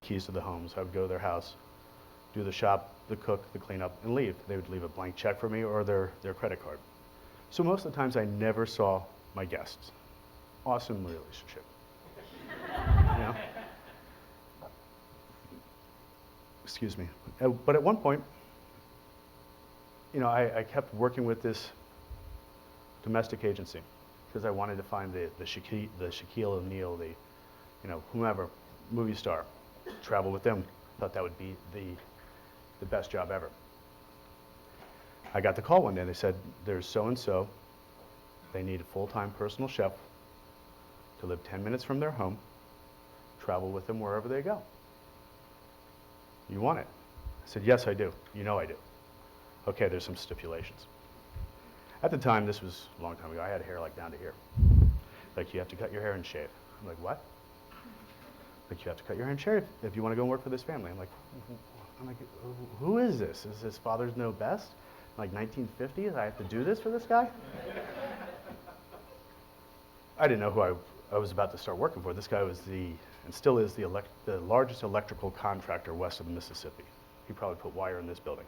keys to the homes. I would go to their house, do the shop, the cook, the cleanup, and leave. They would leave a blank check for me or their credit card. So most of the times I never saw my guests. Awesome relationship. You know? Excuse me. But at one point, you know, I kept working with this domestic agency because I wanted to find the Shaquille O'Neal, the, you know, whomever, movie star, travel with them. Thought that would be the best job ever. I got the call one day. They said, there's so-and-so. They need a full-time personal chef to live 10 minutes from their home, travel with them wherever they go. You want it? I said, yes, I do. You know I do. Okay, there's some stipulations. At the time, this was a long time ago, I had hair like down to here. Like, you have to cut your hair and shave. I'm like, what? Like, you have to cut your hair and shave if you want to go and work for this family. I'm like, who is this? Is this Fathers Know Best? Like 1950s, I have to do this for this guy? I didn't know who I was about to start working for. This guy was and still is the largest electrical contractor west of the Mississippi. He probably put wire in this building.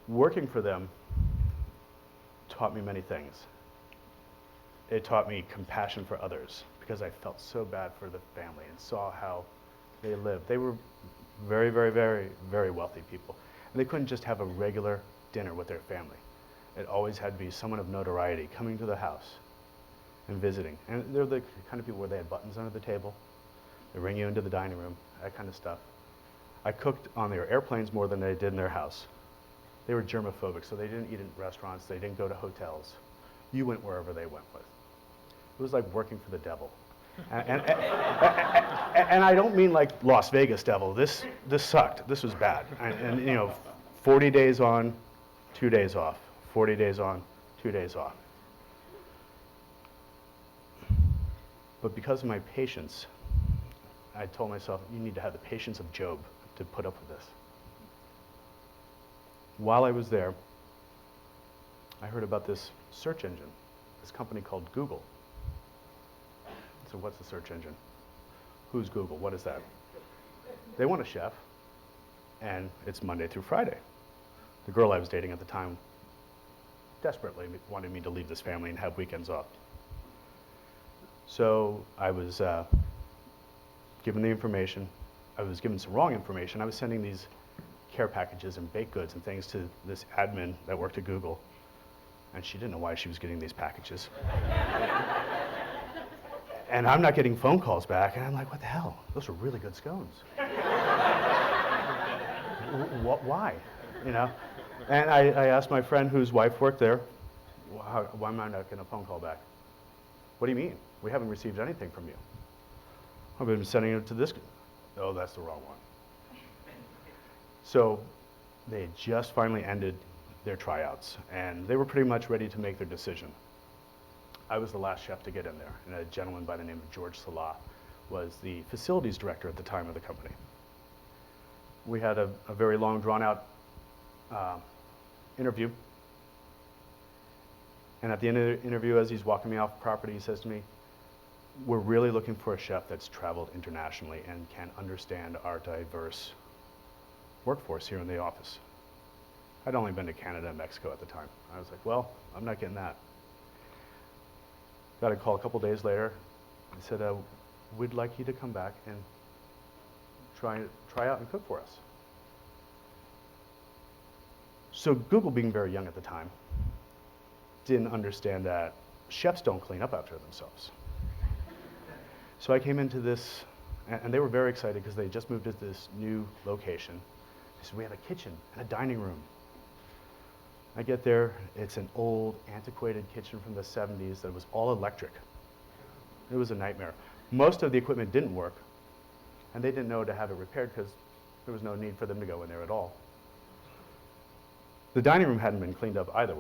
Working for them taught me many things. It taught me compassion for others because I felt so bad for the family and saw how they lived. They were very, very, very, very wealthy people. And they couldn't just have a regular dinner with their family. It always had to be someone of notoriety coming to the house and visiting. And they're the kind of people where they had buttons under the table. They bring you into the dining room, that kind of stuff. I cooked on their airplanes more than they did in their house. They were germophobic, so they didn't eat in restaurants, they didn't go to hotels. You went wherever they went with. It was like working for the devil. And I don't mean like Las Vegas devil. This sucked. This was bad. And you know, 40 days on, 2 days off. 40 days on, 2 days off. But because of my patience, I told myself, you need to have the patience of Job to put up with this. While I was there, I heard about this search engine, this company called Google. So what's the search engine? Who's Google? What is that? They want a chef, and it's Monday through Friday. The girl I was dating at the time desperately wanted me to leave this family and have weekends off. So I was given the information. I was given some wrong information. I was sending these care packages and baked goods and things to this admin that worked at Google, and she didn't know why she was getting these packages. And I'm not getting phone calls back, and I'm like, what the hell? Those are really good scones. Why? You know? And I asked my friend whose wife worked there, why am I not getting a phone call back? What do you mean? We haven't received anything from you. I've been sending it to this. Oh, that's the wrong one. So they had just finally ended their tryouts, and they were pretty much ready to make their decision. I was the last chef to get in there, and a gentleman by the name of George Salah was the facilities director at the time of the company. We had a very long, drawn-out interview, and at the end of the interview, as he's walking me off property, he says to me, we're really looking for a chef that's traveled internationally and can understand our diverse workforce here in the office. I'd only been to Canada and Mexico at the time. I was like, well, I'm not getting that. Got a call a couple days later. They said, we'd like you to come back and try out and cook for us. So Google, being very young at the time, didn't understand that chefs don't clean up after themselves. So I came into this, and they were very excited because they just moved to this new location. They said, we have a kitchen and a dining room. I get there, it's an old, antiquated kitchen from the 70s that was all electric. It was a nightmare. Most of the equipment didn't work, and they didn't know to have it repaired because there was no need for them to go in there at all. The dining room hadn't been cleaned up either,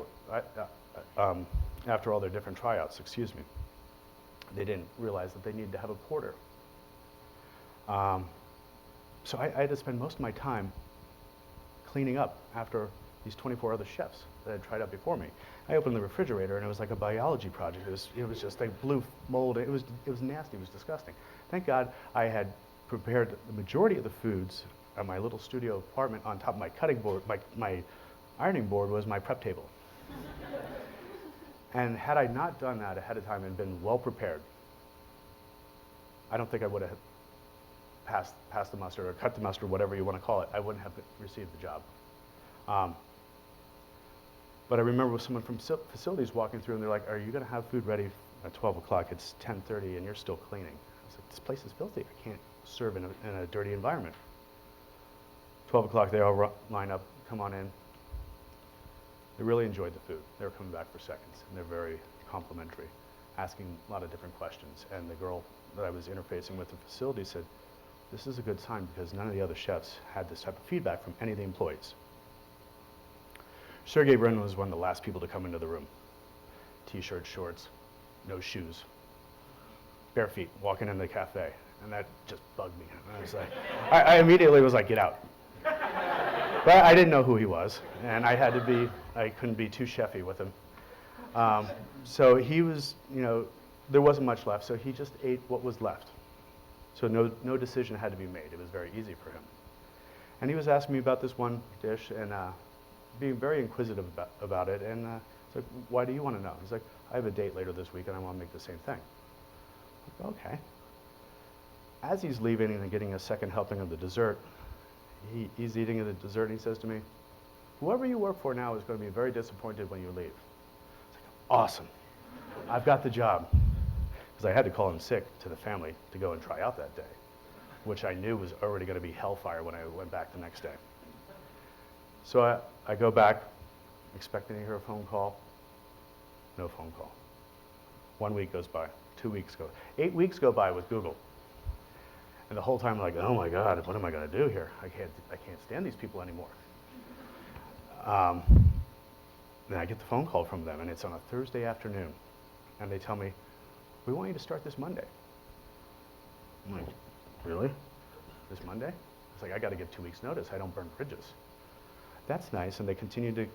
after all their different tryouts, excuse me. They didn't realize that they needed to have a porter. So I had to spend most of my time cleaning up after these 24 other chefs that had tried out before me. I opened the refrigerator and it was like a biology project. It was just like blue mold. It was nasty. It was disgusting. Thank God I had prepared the majority of the foods at my little studio apartment on top of my cutting board. My ironing board was my prep table. And had I not done that ahead of time and been well prepared, I don't think I would have passed the muster or cut the muster, whatever you want to call it. I wouldn't have received the job. But I remember with someone from facilities walking through and they're like, are you going to have food ready at 12 o'clock? It's 10:30 and you're still cleaning. I was like, this place is filthy. I can't serve in a dirty environment. 12 o'clock, they all line up, come on in. They really enjoyed the food. They were coming back for seconds, and they're very complimentary, asking a lot of different questions. And the girl that I was interfacing with the facility said, this is a good sign because none of the other chefs had this type of feedback from any of the employees. Sergey Brin was one of the last people to come into the room. T-shirt, shorts, no shoes, bare feet, walking into the cafe. And that just bugged me. And I was like, I immediately was like, get out. But I didn't know who he was, and I couldn't be too chefy with him. So he was, there wasn't much left, so he just ate what was left. So no decision had to be made. It was very easy for him. And he was asking me about this one dish and being very inquisitive about it. And it's like, why do you want to know? He's like, I have a date later this week and I want to make the same thing. I'm like, okay. As he's leaving and getting a second helping of the dessert, he's eating the dessert and he says to me, whoever you work for now is going to be very disappointed when you leave. It's like, awesome. I've got the job. Because I had to call in sick to the family to go and try out that day, which I knew was already going to be hellfire when I went back the next day. So I go back, expecting to hear a phone call. No phone call. 1 week goes by, 2 weeks go, 8 weeks go by with Google. And the whole time I'm like, oh my God, what am I going to do here? I can't stand these people anymore. Then I get the phone call from them, and it's on a Thursday afternoon. And they tell me, we want you to start this Monday. I'm like, really? This Monday? It's like, I got to give 2 weeks notice. I don't burn bridges. That's nice. And they continue to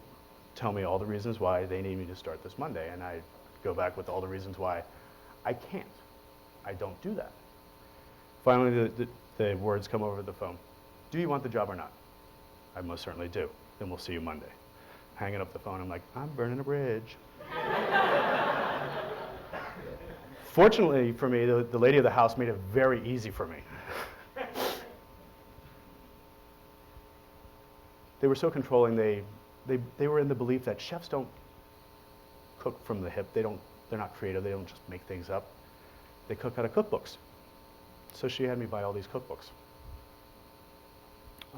tell me all the reasons why they need me to start this Monday. And I go back with all the reasons why I can't. I don't do that. Finally, the words come over the phone. Do you want the job or not? I most certainly do. Then we'll see you Monday. Hanging up the phone, I'm like, I'm burning a bridge. Fortunately for me, the lady of the house made it very easy for me. They were so controlling, they were in the belief that chefs don't cook from the hip. They're not creative. They don't just make things up. They cook out of cookbooks. So she had me buy all these cookbooks.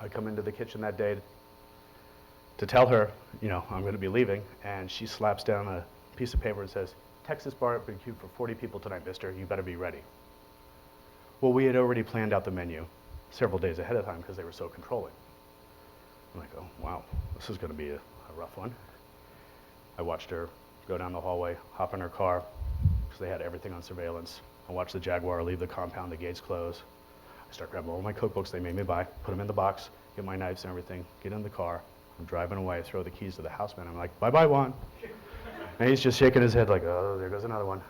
I come into the kitchen that day to tell her, I'm going to be leaving, and she slaps down a piece of paper and says, Texas barbecue for 40 people tonight, mister. You better be ready. Well, we had already planned out the menu several days ahead of time because they were so controlling. I'm like, oh, wow, this is going to be a rough one. I watched her go down the hallway, hop in her car, because they had everything on surveillance. I watched the Jaguar leave the compound, the gates close. I start grabbing all my cookbooks they made me buy, put them in the box, get my knives and everything, get in the car. I'm driving away, I throw the keys to the houseman. I'm like, bye-bye, Juan. And he's just shaking his head like, oh, there goes another one.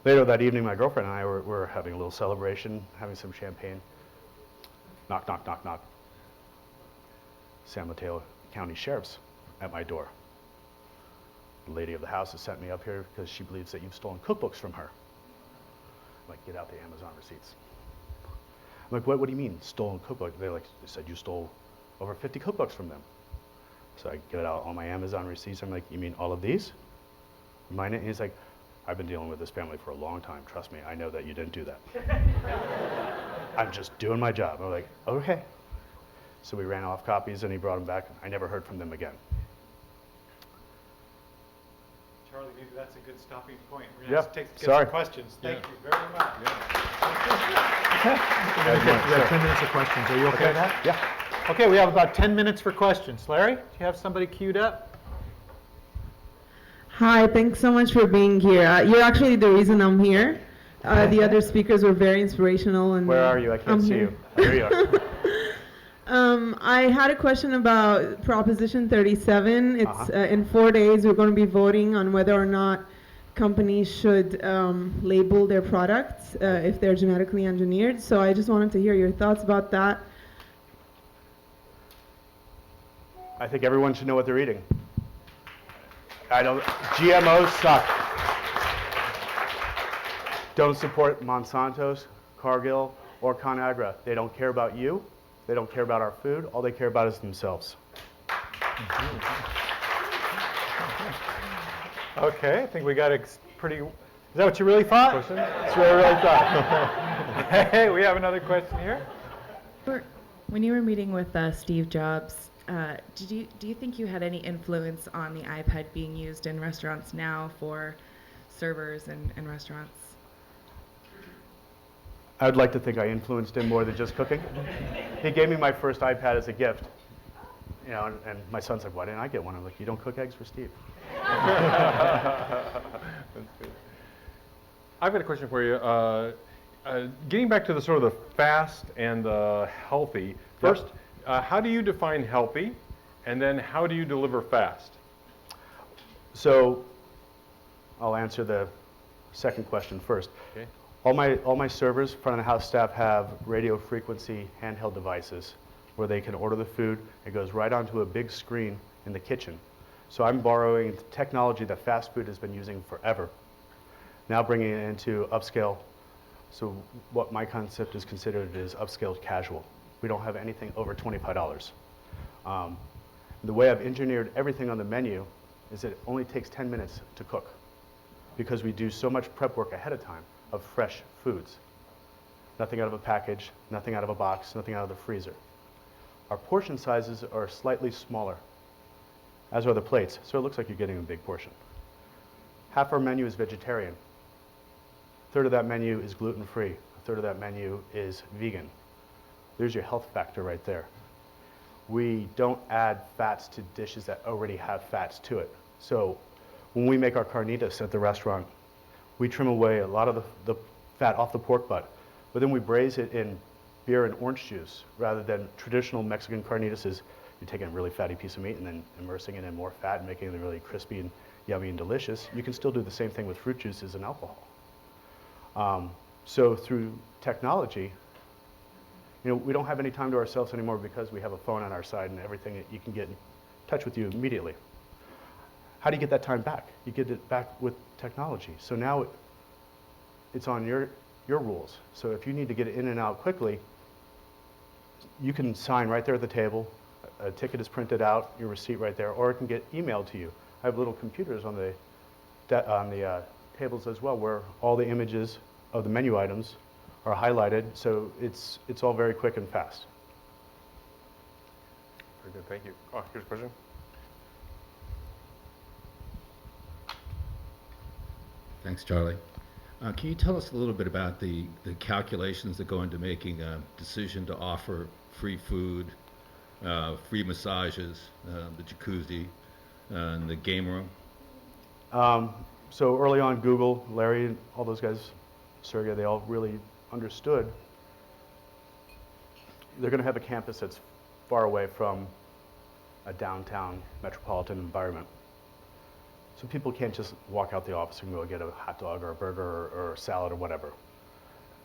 Later that evening, my girlfriend and I were having a little celebration, having some champagne. Knock, knock, knock, knock. San Mateo County Sheriff's at my door. The lady of the house has sent me up here because she believes that you've stolen cookbooks from her. I'm like, get out the Amazon receipts. I'm like, what do you mean, stolen cookbook? They said you stole over 50 cookbooks from them. So I get out all my Amazon receipts. I'm like, you mean all of these? Mine? And he's like, I've been dealing with this family for a long time. Trust me, I know that you didn't do that. I'm just doing my job. I'm like, okay. So we ran off copies and he brought them back. I never heard from them again. Charlie, maybe that's a good stopping point. We're Yeah, going to get sorry. some questions. Thank you very much. We have 10 minutes of questions. Are you okay with that? Yeah. Okay, we have about 10 minutes for questions. Larry, do you have somebody queued up? Hi, thanks so much for being here. You're actually the reason I'm here. The other speakers were very inspirational. And Where are you? I can't see you. There you are. I had a question about Proposition 37. It's in 4 days we're going to be voting on whether or not companies should label their products if they're genetically engineered. So I just wanted to hear your thoughts about that. I think everyone should know what they're eating. GMOs suck. Don't support Monsanto's, Cargill, or ConAgra. They don't care about you. They don't care about our food. All they care about is themselves. Okay, I think we got a pretty, is that what you really thought? That's what I really thought. Hey, we have another question here. When you were meeting with Steve Jobs, do you think you had any influence on the iPad being used in restaurants now for servers and restaurants? I would like to think I influenced him more than just cooking. He gave me my first iPad as a gift. You know, and my son's like, why didn't I get one? I'm like, you don't cook eggs for Steve. That's good. I've got a question for you. Getting back to the sort of the fast and the healthy. First, how do you define healthy, and then how do you deliver fast? So, I'll answer the second question first. Okay. All my servers, front of the house staff have radio frequency handheld devices where they can order the food. It goes right onto a big screen in the kitchen. So I'm borrowing technology that fast food has been using forever, now bringing it into upscale. So what my concept is considered is upscale casual. We don't have anything over $25. The way I've engineered everything on the menu is it only takes 10 minutes to cook because we do so much prep work ahead of time of fresh foods. Nothing out of a package, nothing out of a box, nothing out of the freezer. Our portion sizes are slightly smaller, as are the plates, so it looks like you're getting a big portion. Half our menu is vegetarian. A third of that menu is gluten-free. A third of that menu is vegan. There's your health factor right there. We don't add fats to dishes that already have fats to it. So when we make our carnitas at the restaurant, we trim away a lot of the fat off the pork butt, but then we braise it in beer and orange juice rather than traditional Mexican carnitas is you're taking a really fatty piece of meat and then immersing it in more fat and making it really crispy and yummy and delicious. You can still do the same thing with fruit juices and alcohol. So through technology, you know, we don't have any time to ourselves anymore because we have a phone on our side and everything that you can get in touch with you immediately. How do you get that time back? You get it back with technology. So now it's on your rules. So if you need to get it in and out quickly, you can sign right there at the table. A ticket is printed out, your receipt right there, or it can get emailed to you. I have little computers on the tables as well where all the images of the menu items are highlighted, so it's all very quick and fast. Very good, thank you. Oh, here's a question. Thanks, Charlie. Can you tell us a little bit about the calculations that go into making a decision to offer free food, free massages, the jacuzzi, and the game room? So early on, Google, Larry, and all those guys, Sergey, they all really understood they're going to have a campus that's far away from a downtown metropolitan environment. So people can't just walk out the office and go get a hot dog or a burger or a salad or whatever.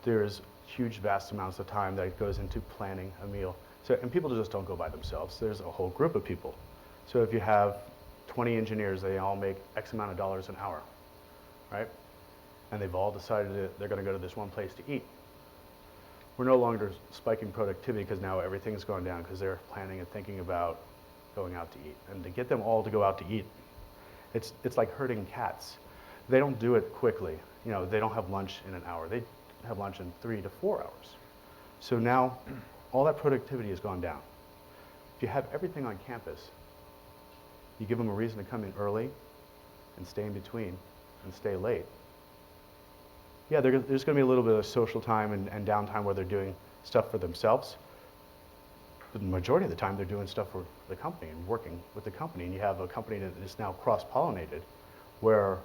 There's huge, vast amounts of time that goes into planning a meal. So, and people just don't go by themselves. There's a whole group of people. So if you have 20 engineers, they all make X amount of dollars an hour, right? And they've all decided that they're going to go to this one place to eat. We're no longer spiking productivity because now everything's gone down because they're planning and thinking about going out to eat. And to get them all to go out to eat, it's like herding cats. They don't do it quickly. You know, they don't have lunch in an hour. They have lunch in 3 to 4 hours. So now all that productivity has gone down. If you have everything on campus, you give them a reason to come in early and stay in between and stay late. Yeah, there's going to be a little bit of social time and downtime where they're doing stuff for themselves. But the majority of the time, they're doing stuff for the company and working with the company. And you have a company that is now cross-pollinated, where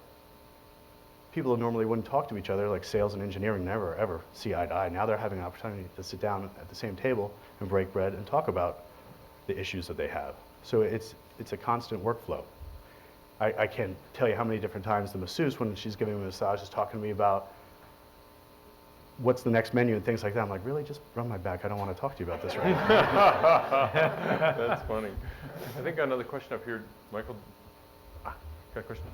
people who normally wouldn't talk to each other, like sales and engineering, never, ever see eye to eye. Now they're having an opportunity to sit down at the same table and break bread and talk about the issues that they have. So it's a constant workflow. I can't tell you how many different times the masseuse, when she's giving me a massage, is talking to me about what's the next menu and things like that. I'm like, really, just run my back. I don't want to talk to you about this right now. That's funny. I think got another question up here. Michael, got a question?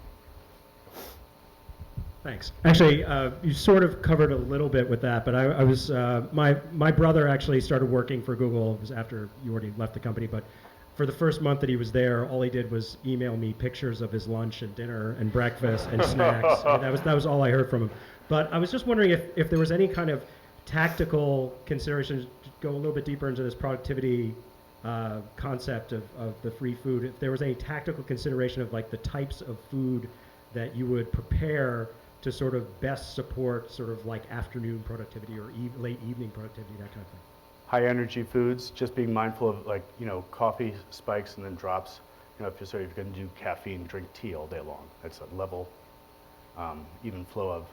Thanks. Actually, you sort of covered a little bit with that, but I was, my brother actually started working for Google. It was after you already left the company, but for the first month that he was there, all he did was email me pictures of his lunch and dinner and breakfast and snacks. And that was all I heard from him. But I was just wondering if there was any kind of tactical considerations to go a little bit deeper into this productivity concept of the free food. If there was any tactical consideration of like the types of food that you would prepare to sort of best support sort of like afternoon productivity or late evening productivity, that kind of thing. High energy foods, just being mindful of, like, you know, coffee spikes and then drops. You know, if you're going to do caffeine, drink tea all day long. That's a level, even flow of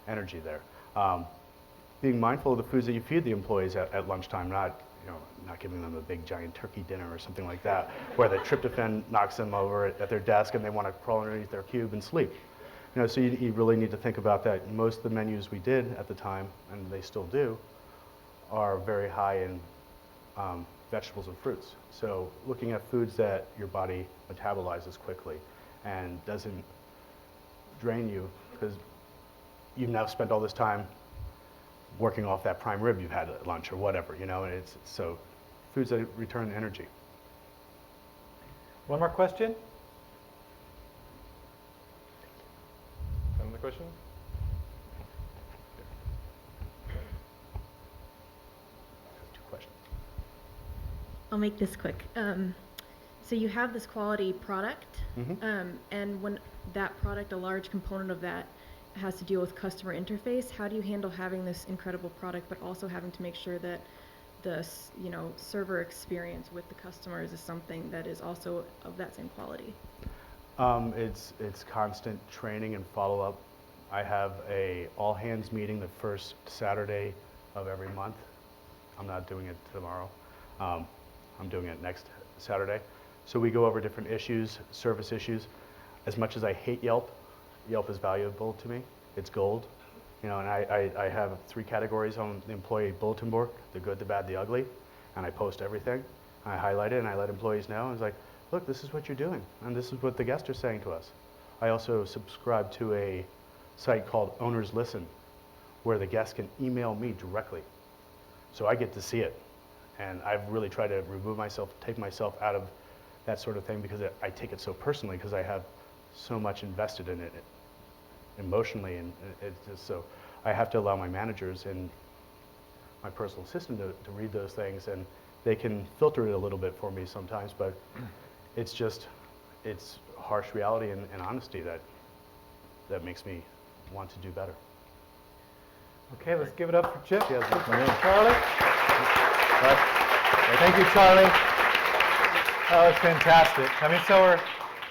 energy there. Being mindful of the foods that you feed the employees at lunchtime, not giving them a big giant turkey dinner or something like that, where the tryptophan knocks them over at their desk and they want to crawl underneath their cube and sleep. You know, so you really need to think about that. Most of the menus we did at the time, and they still do, are very high in vegetables and fruits. So looking at foods that your body metabolizes quickly and doesn't drain you, because you've now spent all this time working off that prime rib you've had at lunch or whatever, you know, and it's so foods that return energy. One more question? Another question? Two questions. I'll make this quick. So you have this quality product, and when that product, a large component of that has to deal with customer interface, how do you handle having this incredible product, but also having to make sure that the server experience with the customers is something that is also of that same quality? It's constant training and follow-up. I have a all-hands meeting the first Saturday of every month. I'm not doing it tomorrow. I'm doing it next Saturday. So we go over different issues, service issues. As much as I hate Yelp, Yelp is valuable to me. It's gold. You know, and I have 3 categories on the employee bulletin board: the good, the bad, the ugly. And I post everything. I highlight it and I let employees know. And it's like, look, this is what you're doing, and this is what the guests are saying to us. I also subscribe to a site called Owners Listen, where the guests can email me directly. So I get to see it. And I've really tried to take myself out of that sort of thing, because I take it so personally, because I have so much invested in it emotionally, and it's just so I have to allow my managers and my personal assistant to read those things, and they can filter it a little bit for me sometimes, but it's harsh reality and honesty that makes me want to do better. Okay, let's give it up for Chip. Cheers. Charlie? Thank you, Charlie. That was fantastic. I mean, so we're,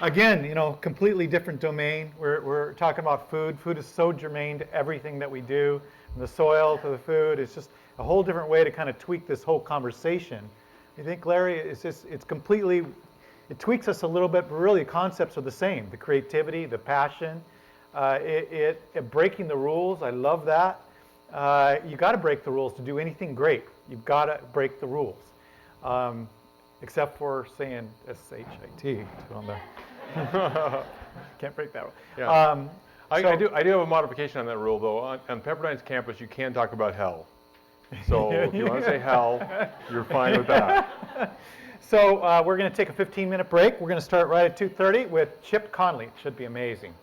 again, completely different domain. We're talking about food. Food is so germane to everything that we do, from the soil to the food. It's just a whole different way to kind of tweak this whole conversation. You think, Larry, it tweaks us a little bit, but really the concepts are the same. The creativity, the passion, breaking the rules. I love that. You got to break the rules to do anything great. You've got to break the rules, except for saying S-H-I-T on the. Can't break that rule. Yeah. I do have a modification on that rule, though. On Pepperdine's campus, you can talk about hell. So if you want to say hell, you're fine with that. So we're going to take a 15-minute break. We're going to start right at 2:30 with Chip Conley. It should be amazing.